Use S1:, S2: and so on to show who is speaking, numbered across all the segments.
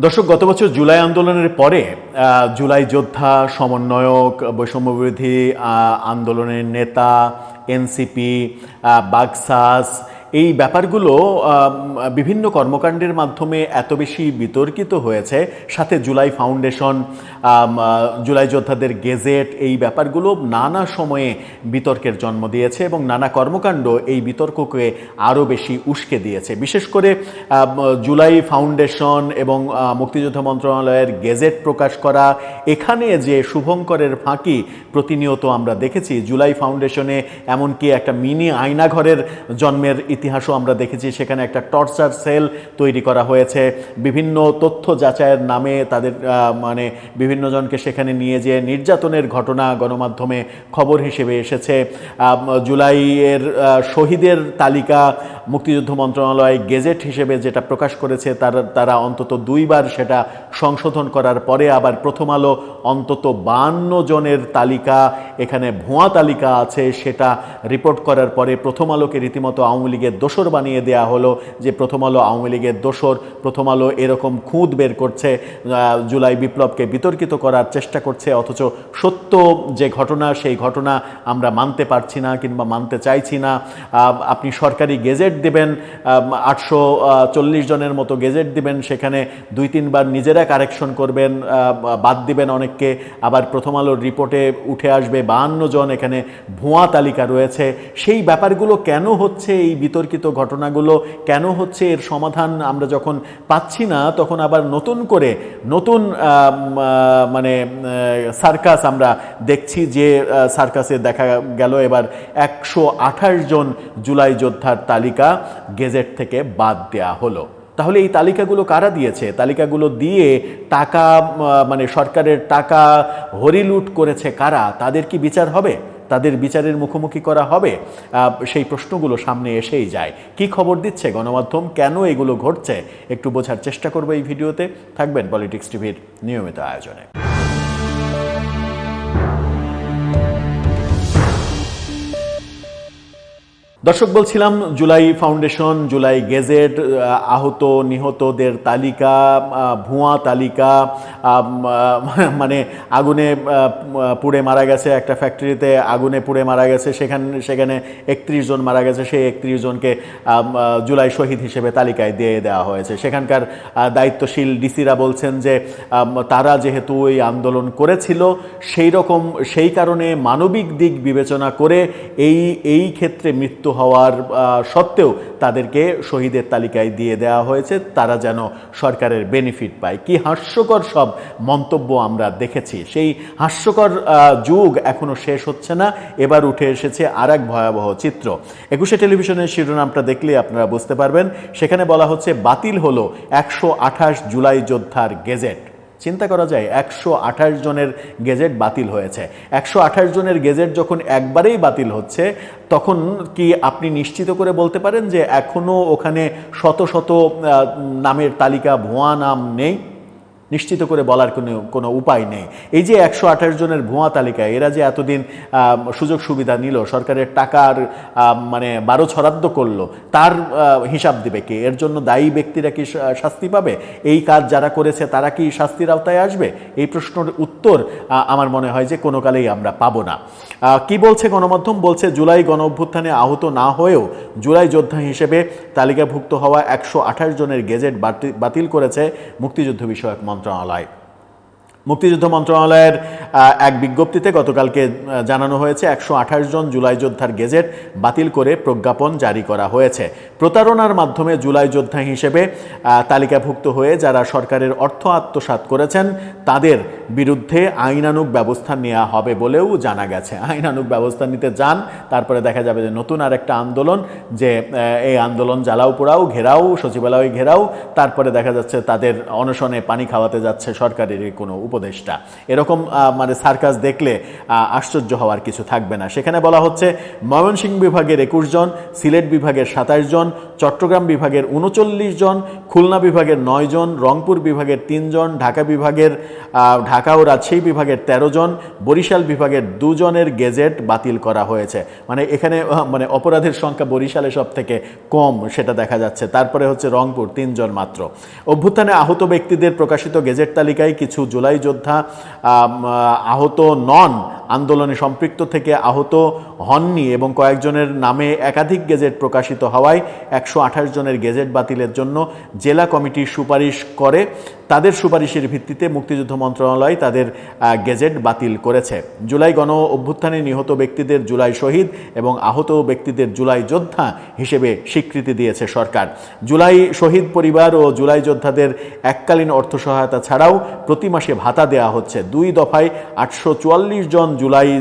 S1: দর্শক, গত বছর জুলাই আন্দোলনের পরে জুলাই যোদ্ধা, সমন্বয়ক, বৈষম্যবিরোধী আন্দোলনের নেতা, এনসিপি, বাকসাস, এই ব্যাপারগুলো বিভিন্ন কর্মকাণ্ডের মাধ্যমে এত বেশি বিতর্কিত হয়েছে। সাথে জুলাই ফাউন্ডেশন, জুলাই যোদ্ধাদের গেজেট, এই ব্যাপারগুলো নানা সময়ে বিতর্কের জন্ম দিয়েছে এবং নানা কর্মকাণ্ড এই বিতর্ককে আরও বেশি উস্কে দিয়েছে। বিশেষ করে জুলাই ফাউন্ডেশন এবং মুক্তিযোদ্ধা মন্ত্রণালয়ের গেজেট প্রকাশ করা, এখানে যে শুভঙ্করের ফাঁকি প্রতিনিয়ত আমরা দেখেছি। জুলাই ফাউন্ডেশনে এমনকি একটা মিনি আয়নাঘরের জন্মের ইতিহাসও আমরা দেখেছি। সেখানে একটা টর্চার সেল তৈরি করা হয়েছে। বিভিন্ন তথ্য যাচাইয়ের নামে তাদের বিভিন্ন জনকে সেখানে নিয়ে যেয়ে নির্যাতনের ঘটনা গণমাধ্যমে খবর হিসেবে এসেছে। জুলাইয়ের শহীদের তালিকা মুক্তিযুদ্ধ মন্ত্রণালয় গেজেট হিসেবে যেটা প্রকাশ করেছে, তারা অন্তত দুইবার সেটা সংশোধন করার পরে আবার প্রথম আলো অন্তত 52 জনের তালিকা, এখানে ভুয়া তালিকা আছে, সেটা রিপোর্ট করার পরে প্রথম আলোকে রীতিমতো আওয়ামী লীগের দোসর বানিয়ে দেয়া হলো। যে প্রথম আলো আওয়ামী লীগের দোসর, প্রথম আলো এরকম খুঁত বের করছে, জুলাই বিপ্লবকে বিতর্কিত করার চেষ্টা করছে, অথচ সত্য যে ঘটনা সেই ঘটনা আমরা মানতে পারছি না কিংবা মানতে চাইছি না। আপনি সরকারি গেজেট দেবেন, 840 জনের মতো গেজেট দিবেন, সেখানে 2-3 বার নিজেরা কারেকশন করবেন, বাদ দিবেন অনেককে, আবার প্রথম আলোর রিপোর্টে উঠে আসবে 52 জন এখানে ভুয়া তালিকা রয়েছে। সেই ব্যাপারগুলো কেন হচ্ছে, এই বিতর্কিত ঘটনাগুলো কেন হচ্ছে, এর সমাধান আমরা যখন পাচ্ছি না, তখন আবার নতুন করে নতুন সার্কাস আমরা দেখছি। যে সার্কাসে দেখা গেল এবার 128 জন জুলাই যোদ্ধার তালিকা গেজেট থেকে বাদ দেয়া হলো। তাহলে এই তালিকাগুলো কারা দিয়েছে? তালিকাগুলো দিয়ে টাকা, সরকারের টাকা হরিলুট করেছে কারা? তাদের কি বিচার হবে? তাদের বিচারের মুখোমুখি করা হবে? সেই প্রশ্নগুলো সামনে এসেই যায়। কি খবর দিচ্ছে গণমাধ্যম, কেন এগুলো ঘটছে, একটু বোঝার চেষ্টা করবো এই ভিডিওতে। থাকবেন পলিটিক্স টিভির নিয়মিত আয়োজনে। দর্শক, বলছিলাম জুলাই ফাউন্ডেশন, জুলাই গেজেট, আহত নিহতদের তালিকা, ভুয়া তালিকা, আগুনে পুড়ে মারা গেছে, একটা ফ্যাক্টরিতে আগুনে পুড়ে মারা গেছে, সেখানে 31 জন মারা গেছে, সেই 31 জনকে জুলাই শহীদ হিসেবে তালিকায় দিয়ে দেওয়া হয়েছে। সেখানকার দায়িত্বশীল ডিসিরা বলছেন যে তারা যেহেতু এই আন্দোলন করেছিল, সেই কারণে মানবিক দিক বিবেচনা করে এই ক্ষেত্রে মৃত্যু হওয়ার সত্ত্বেও তাদেরকে শহীদের তালিকায় দিয়ে দেওয়া হয়েছে, তারা যেন সরকারের বেনিফিট পায়। কি হাস্যকর সব মন্তব্য আমরা দেখেছি। সেই হাস্যকর যুগ এখনো শেষ হচ্ছে না, এবার উঠে এসেছে আর এক ভয়াবহ চিত্র। 21 টেলিভিশনের শিরোনামটা দেখলে আপনারা বুঝতে পারবেন। সেখানে বলা হচ্ছে বাতিল হলো 128 জুলাই যোদ্ধার গেজেট। চিন্তা করা যায়, 128 জনের গেজেট বাতিল হয়েছে। 128 জনের গেজেট যখন একবারেই বাতিল হচ্ছে, তখন কি আপনি নিশ্চিত করে বলতে পারেন যে এখনও ওখানে শত শত নামের তালিকা, ভুয়া নাম নেই? নিশ্চিত করে বলার কোনো উপায় নেই। এই যে 128 জনের ভুয়া তালিকা, এরা যে এতদিন সুযোগ সুবিধা নিল, সরকারের টাকার বারো ছড়াদ্দ করলো, তার হিসাব দিবে কে? এর জন্য দায়ী ব্যক্তিরা কি শাস্তি পাবে? এই কাজ যারা করেছে তারা কি শাস্তির আওতায় আসবে? এই প্রশ্নের উত্তর আমার মনে হয় যে কোনো কালেই আমরা পাবো না। কি বলছে গণমাধ্যম? বলছে জুলাই গণ অভ্যুত্থানে আহত না হয়েও জুলাই যোদ্ধা হিসেবে তালিকাভুক্ত হওয়া 128 জনের গেজেট বাতিল করেছে মুক্তিযুদ্ধ বিষয়ক মন্ত্রণালয়। মুক্তিযুদ্ধ মন্ত্রণালয়ের এক বিজ্ঞপ্তিতে গতকালকে জানানো হয়েছে 128 জন জুলাই যোদ্ধার গেজেট বাতিল করে প্রজ্ঞাপন জারি করা হয়েছে। প্রতারণার মাধ্যমে জুলাই যোদ্ধা হিসেবে তালিকাভুক্ত হয়ে যারা সরকারের অর্থ আত্মসাৎ করেছেন তাদের বিরুদ্ধে আইনানুগ ব্যবস্থা নেওয়া হবে বলেও জানা গেছে। আইনানুগ ব্যবস্থা নিতে যান, তারপরে দেখা যাবে যে নতুন আরেকটা আন্দোলন, যে এই আন্দোলন জ্বালাও পোড়াও, ঘেরাও, সচিবালয় ঘেরাও, তারপরে দেখা যাচ্ছে তাদের অনশনে পানি খাওয়াতে যাচ্ছে সরকারের কোনো উপদেষ্টা। এরকম মানে সার্কাস দেখলে আশ্চর্য হওয়ার কিছু থাকবে না। সেখানে বলা হচ্ছে ময়মনসিংহ বিভাগের 21 জন, সিলেট বিভাগের 27 জন, চট্টগ্রাম বিভাগের 39 জন, খুলনা বিভাগের 9 জন, রংপুর বিভাগের 3 জন, ঢাকা ও রাজশাহী বিভাগের 13 জন, বরিশাল বিভাগের 2 জনের গেজেট বাতিল করা হয়েছে। মানে এখানে মানে অপরাধের সংখ্যা বরিশালে সব থেকে কম সেটা দেখা যাচ্ছে। তারপরে হচ্ছে রংপুর 3 জন মাত্র। অভ্যুত্থানে আহত ব্যক্তিদের প্রকাশিত গেজেট তালিকায় কিছু জুলাই যোদ্ধা আহত নন, আন্দোলনে সম্পৃক্ত থেকে আহত হননি এবং কয়েকজনের নামে একাধিক গেজেট প্রকাশিত হওয়ায় 128 জনের গেজেট বাতিলের জন্য জেলা কমিটি সুপারিশ করে। তাদের সুপারিশের ভিত্তিতে মুক্তিযুদ্ধ মন্ত্রণালয় তাদের গেজেট বাতিল করেছে। জুলাই গণ অভ্যুত্থানে নিহত ব্যক্তিদের জুলাই শহীদ এবং আহত ব্যক্তিদের জুলাই যোদ্ধা হিসেবে স্বীকৃতি দিয়েছে সরকার। জুলাই শহীদ পরিবার ও জুলাই যোদ্ধাদের এককালীন অর্থ সহায়তা ছাড়াও প্রতি মাসে ভাতা দেওয়া হচ্ছে। 2 দফায় 844 জন জুলাই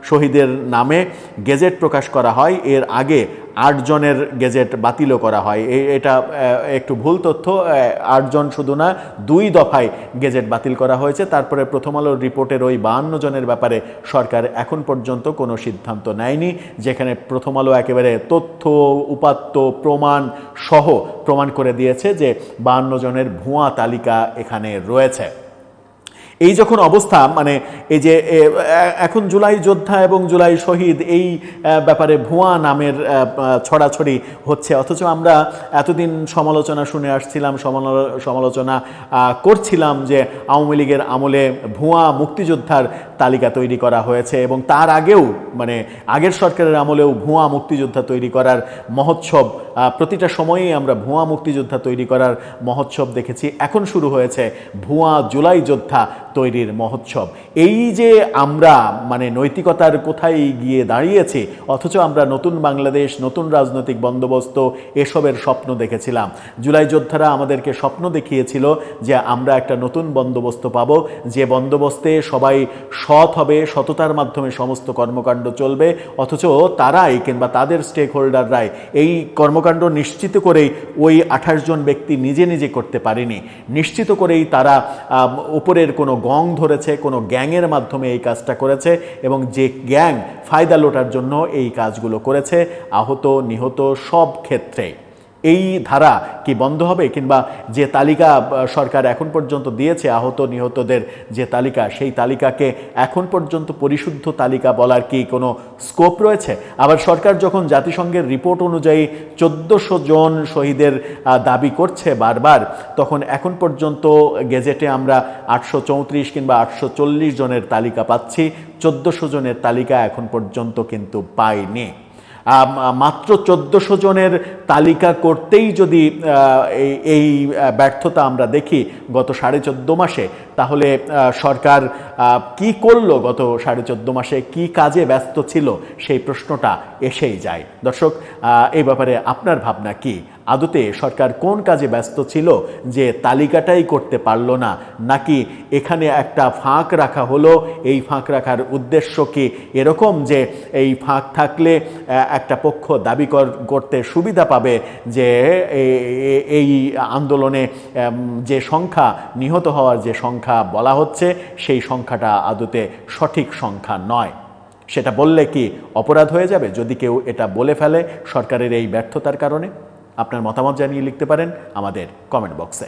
S1: শহীদের নামে গেজেট প্রকাশ করা হয়। এর আগে 8 জনের গেজেট বাতিলও করা হয়। এটা একটু ভুল তথ্য। 8 জন শুধু না, 2 দফায় গেজেট বাতিল করা হয়েছে। তারপরে প্রথম আলোর রিপোর্টের ওই 52 জনের ব্যাপারে সরকার এখন পর্যন্ত কোনো সিদ্ধান্ত নেয়নি, যেখানে প্রথম আলো একেবারে তথ্য উপাত্ত প্রমাণ সহ প্রমাণ করে দিয়েছে যে 52 জনের ভুয়া তালিকা এখানে রয়েছে। এই যখন অবস্থা, মানে এই যে এখন জুলাই যোদ্ধা এবং জুলাই শহীদ এই ব্যাপারে ভুয়া নামের ছড়াছড়ি হচ্ছে, অথচ আমরা এতদিন সমালোচনা শুনে আসছিলাম, সমালোচনা করছিলাম যে আওয়ামী লীগের আমলে ভুয়া মুক্তিযোদ্ধার তালিকা তৈরি করা হয়েছে এবং তার আগেও মানে আগের সরকারের আমলেও ভুয়া মুক্তিযোদ্ধা তৈরি করার মহোৎসব, প্রতিটা সময়েই আমরা ভুয়া মুক্তিযোদ্ধা তৈরি করার মহোৎসব দেখেছি। এখন শুরু হয়েছে ভুয়া জুলাই যোদ্ধা তৈরির মহোৎসব। এই যে আমরা মানে নৈতিকতার কোথায় গিয়ে দাঁড়িয়েছি, অথচ আমরা নতুন বাংলাদেশ, নতুন রাজনৈতিক বন্দোবস্ত এসবের স্বপ্ন দেখেছিলাম। জুলাই যোদ্ধারা আমাদেরকে স্বপ্ন দেখিয়েছিল যে আমরা একটা নতুন বন্দোবস্ত পাবো, যে বন্দোবস্তে সবাই সৎ হবে, সততার মাধ্যমে সমস্ত কর্মকাণ্ড চলবে। অথচ তারাই কিংবা তাদের স্টেক হোল্ডাররাই এই কর্মকাণ্ড নিশ্চিত করেই ওই 28 জন ব্যক্তি নিজে নিজে করতে পারেনি। নিশ্চিত করেই তারা উপরের কোনো গং ধরেছে, কোনো গ্যাংয়ের মাধ্যমে এই কাজটা করেছে এবং যে গ্যাং ফায়দা লোটার জন্য এই কাজগুলো করেছে, আহত নিহত সব ক্ষেত্রে। এই ধারা কি বন্ধ হবে? কিংবা যে তালিকা সরকার এখন পর্যন্ত দিয়েছে আহত নিহতদের যে তালিকা, সেই তালিকাকে এখন পর্যন্ত পরিশুদ্ধ তালিকা বলার কি কোনো স্কোপ রয়েছে? আবার সরকার যখন জাতিসংঘের রিপোর্ট অনুযায়ী 1400 জন শহীদের দাবি করছে বারবার, তখন এখন পর্যন্ত গেজেটে আমরা 834 কিংবা 840 জনের তালিকা পাচ্ছি, 1400 জনের তালিকা এখন পর্যন্ত কিন্তু পাইনি। মাত্র 1400 জনের তালিকা করতেই যদি এই ব্যর্থতা আমরা দেখি গত 14.5 মাসে, তাহলে সরকার কি করলো গত 14.5 মাসে, কি কাজে ব্যস্ত ছিল, সেই প্রশ্নটা এসেই যায়। দর্শক, এই ব্যাপারে আপনার ভাবনা কি? আদতে সরকার কোন কাজে ব্যস্ত ছিল যে তালিকাটাই করতে পারলো না? নাকি এখানে একটা ফাঁক রাখা হলো? এই ফাঁক রাখার উদ্দেশ্য কি এরকম যে এই ফাঁক থাকলে একটা পক্ষ দাবি করতে সুবিধা পাবে যে এই আন্দোলনে যে সংখ্যা, নিহত হওয়ার যে সংখ্যা বলা হচ্ছে, সেই সংখ্যাটা আদতে সঠিক সংখ্যা নয়? সেটা বললে কি অপরাধ হয়ে যাবে যদি কেউ এটা বলে ফেলে সরকারের এই ব্যর্থতার কারণে? আপনার মতামত জানিয়ে লিখতে পারেন আমাদের কমেন্ট বক্সে।